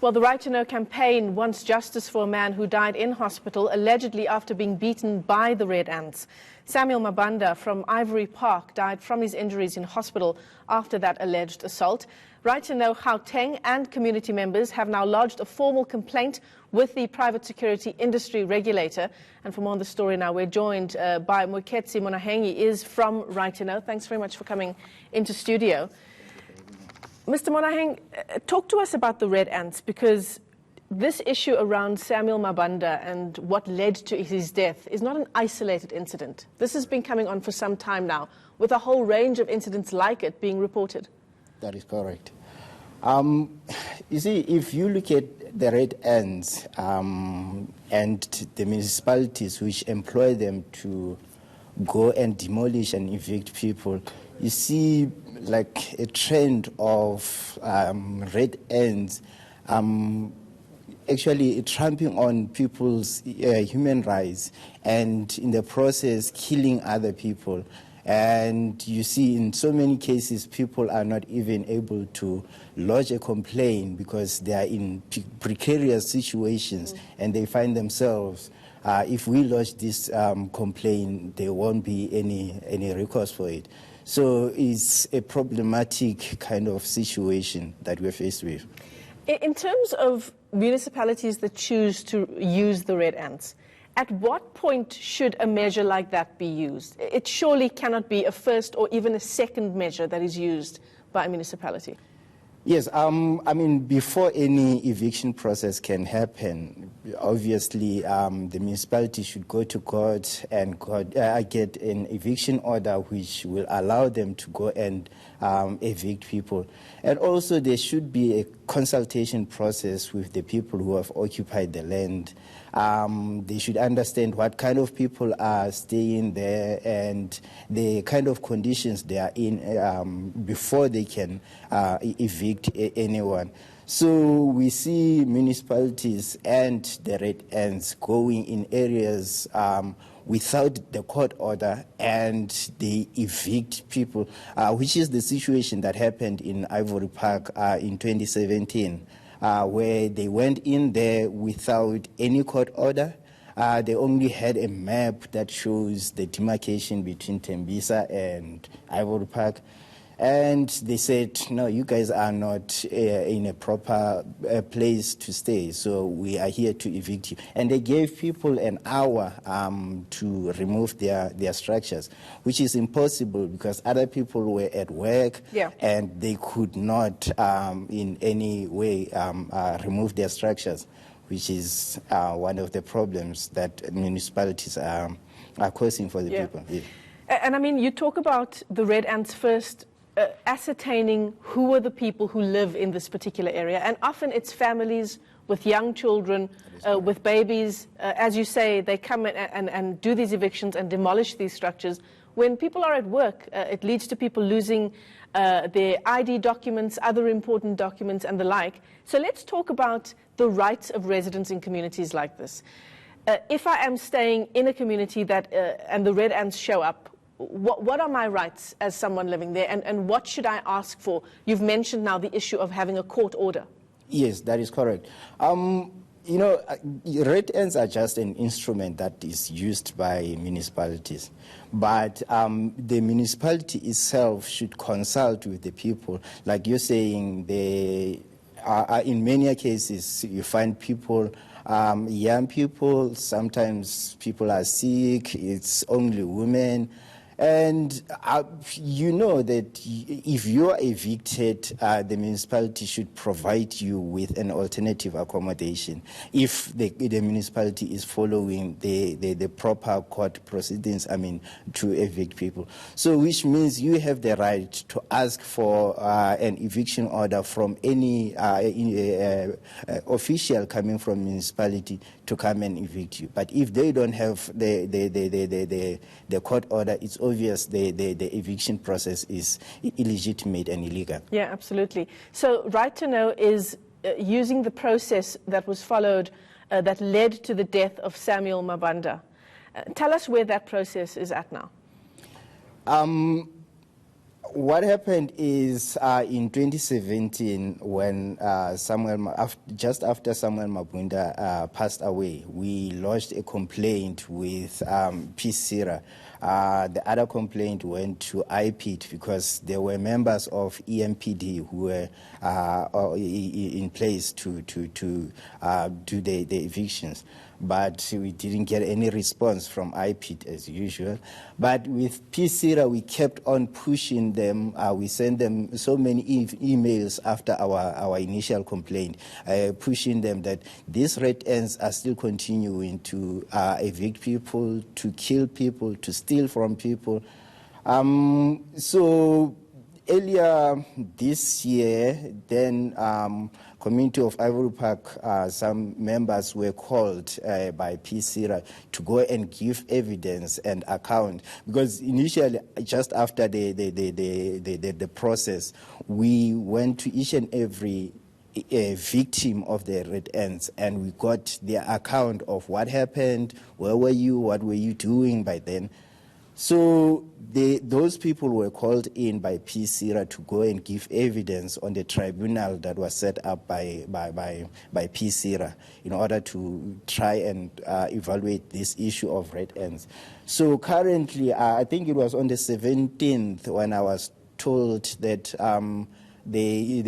Well, the Right2Know campaign wants justice for a man who died in hospital, allegedly after being beaten by the red ants. Samuel Mabanda from Ivory Park died from his injuries in hospital after that alleged assault. Right2Know Gauteng and community members have now lodged a formal complaint with the private security industry regulator. And for more on the story now, we're joined by Moeketsi Monahengi, is from Right2Know. Thanks very much for coming into studio. Mr. Monaheng, talk to us about the red ants, because this issue around Samuel Mabanda and what led to his death is not an isolated incident. This has been coming on for some time now, with a whole range of incidents like it being reported. That is correct. You see, if you look at the red ants and the municipalities which employ them to go and demolish and evict people, you see like a trend of red ants actually trampling on people's human rights and in the process killing other people. And you see in so many cases people are not even able to lodge a complaint because they are in precarious situations and they find themselves, if we lodge this complaint, there won't be any recourse for it. So it's a problematic kind of situation that we're faced with. In terms of municipalities that choose to use the red ants, at what point should a measure like that be used? It surely cannot be a first or even a second measure that is used by a municipality. Yes, I mean, before any eviction process can happen, obviously the municipality should go to court and get an eviction order which will allow them to go and evict people. And also there should be a consultation process with the people who have occupied the land. They should understand what kind of people are staying there and the kind of conditions they are in before they can evict anyone. So we see municipalities and the red ants going in areas without the court order, and they evict people, which is the situation that happened in Ivory Park in 2017. Where they went in there without any court order. They only had a map that shows the demarcation between Tembisa and Ivory Park. And they said, no, you guys are not in a proper place to stay, so we are here to evict you. And they gave people an hour to remove their structures, which is impossible because other people were at work and they could not in any way remove their structures, which is one of the problems that municipalities are causing for the people. Yeah. And I mean, you talk about the red ants first ascertaining who are the people who live in this particular area, and often it's families with young children, with babies. As you say, they come and do these evictions and demolish these structures. When people are at work, it leads to people losing their ID documents, other important documents and the like. So let's talk about the rights of residents in communities like this. If I am staying in a community that, and the red ants show up, what are my rights as someone living there, and what should I ask for? You've mentioned now the issue of having a court order. Yes, that is correct. You know, red ants are just an instrument that is used by municipalities. But the municipality itself should consult with the people. Like you're saying, in many cases, you find people, young people, sometimes people are sick, it's only women. And you know that if you are evicted, the municipality should provide you with an alternative accommodation if the municipality is following the proper court proceedings, I mean, to evict people. So which means you have the right to ask for an eviction order from any official coming from municipality to come and evict you. But if they don't have the court order, it's obvious the eviction process is illegitimate and illegal. Yeah, absolutely. So Right2Know is using the process that was followed that led to the death of Samuel Mabanda. Tell us where that process is at now. What happened is in 2017, when just after Samuel Mabunda passed away, we lodged a complaint with PCIRA. The other complaint went to IPIT because there were members of EMPD who were in place to do the evictions. But we didn't get any response from IPIT as usual. But with PCIRA, we kept on pushing them. We sent them so many emails after our initial complaint, pushing them that these red ants are still continuing to evict people, to kill people, to steal from people. So earlier this year, then community of Ivory Park, some members were called by PCIRA to go and give evidence and account, because initially, just after the process, we went to each and every victim of the red ants, and we got their account of what happened, where were you, what were you doing by then. So those people were called in by PCIRA to go and give evidence on the tribunal that was set up by PCIRA in order to try and evaluate this issue of red ants. So currently, I think it was on the 17th when I was told that the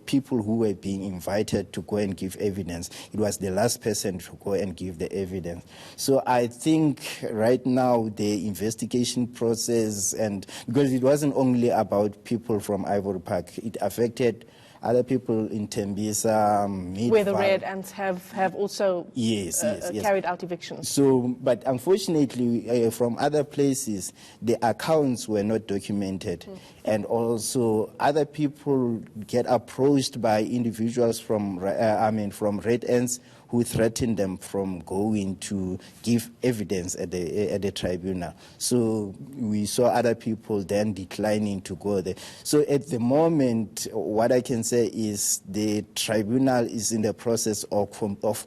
people who were being invited to go and give evidence, it was the last person to go and give the evidence. So I think right now the investigation process, and because it wasn't only about people from Ivory Park, it affected other people in Tembisa, where the red ants have also carried out evictions. So, but unfortunately, from other places, the accounts were not documented, and also other people get approached by individuals from red ants who threatened them from going to give evidence at the tribunal. So we saw other people then declining to go there. So at the moment, what I can say is the tribunal is in the process of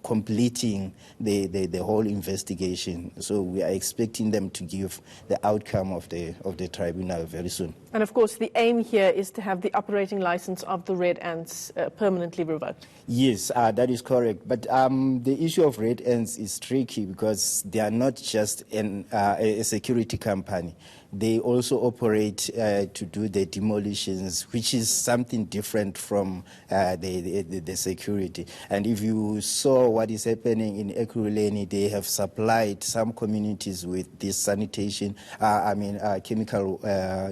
completing the whole investigation. So we are expecting them to give the outcome of the tribunal very soon. And of course, the aim here is to have the operating license of the red ants permanently revoked. Yes, that is correct. But the issue of red ants is tricky because they are not just a security company. They also operate to do the demolitions, which is something different from the security. And if you saw what is happening in Ekurhuleni, they have supplied some communities with this sanitation, chemical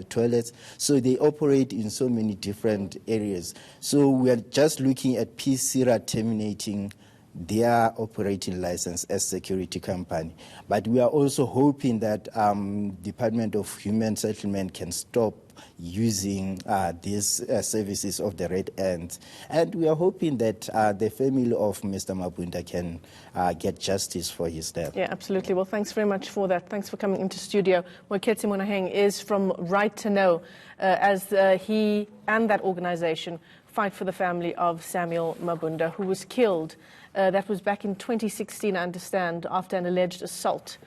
toilets. So they operate in so many different areas. So we are just looking at PCIRA terminating their operating license as security company. But we are also hoping that Department of Human Settlement can stop using these services of the red ants. And we are hoping that the family of Mr. Mabunda can get justice for his death. Yeah, absolutely. Well, thanks very much for that. Thanks for coming into studio. Moeketsi Monaheng is from Right2Know, as he and that organization fight for the family of Samuel Mabunda, who was killed. That was back in 2016, I understand, after an alleged assault